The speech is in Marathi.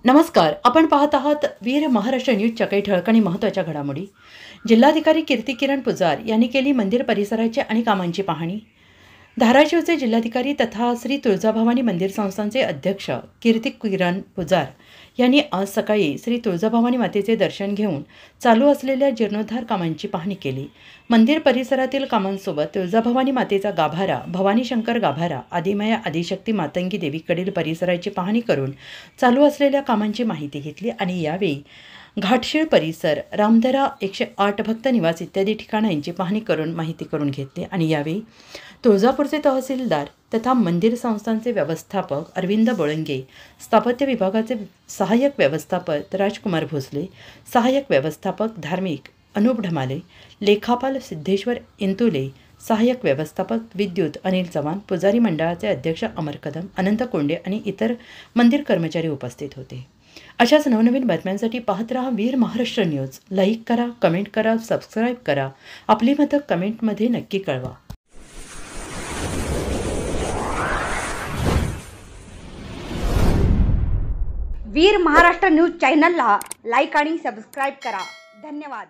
नमस्कार. आपण पाहत आहात वीर महाराष्ट्र न्यूजच्या काही ठळक आणि महत्त्वाच्या घडामोडी. जिल्हाधिकारी कीर्ती किरण पुजार यांनी केली मंदिर परिसराची आणि कामांची पाहणी. धाराशिवचे जिल्हाधिकारी तथा श्री तुळजाभवानी मंदिर संस्थानचे अध्यक्ष कीर्ती किरण पुजार यांनी आज सकाळी श्री तुळजाभवानी मातेचे दर्शन घेऊन चालू असलेल्या जीर्णोद्धार कामांची पाहणी केली. मंदिर परिसरातील कामांसोबत तुळजाभवानी मातेचा गाभारा, भवानी शंकर गाभारा, आदिमाया आदिशक्ती मातंगी देवीकडील परिसराची पाहणी करून चालू असलेल्या कामांची माहिती घेतली आणि यावेळी घाटशीळ परिसर, रामधरा 108 भक्त निवास इत्यादी ठिकाणांची पाहणी करून माहिती करून घेतली. आणि यावेळी तुळजापूरचे तहसीलदार तथा मंदिर संस्थानचे व्यवस्थापक अरविंद बोळंगे, स्थापत्य विभागाचे सहाय्यक व्यवस्थापक राजकुमार भोसले, सहाय्यक व्यवस्थापक धार्मिक अनुप ढमाले, लेखापाल सिद्धेश्वर इंतुले, सहाय्यक व्यवस्थापक विद्युत अनिल चव्हाण, पुजारी मंडळाचे अध्यक्ष अमर कदम, अनंत कोंडे आणि इतर मंदिर कर्मचारी उपस्थित होते. अशाच नवनवीन बातम्यांसाठी पाहत रहा वीर महाराष्ट्र न्यूज. लाईक करा, कमेंट करा, सबस्क्राईब करा. आपली मतं कमेंटमध्ये नक्की कळवा. वीर महाराष्ट्र न्यूज चॅनलला लाईक आणि सबस्क्राईब करा. धन्यवाद.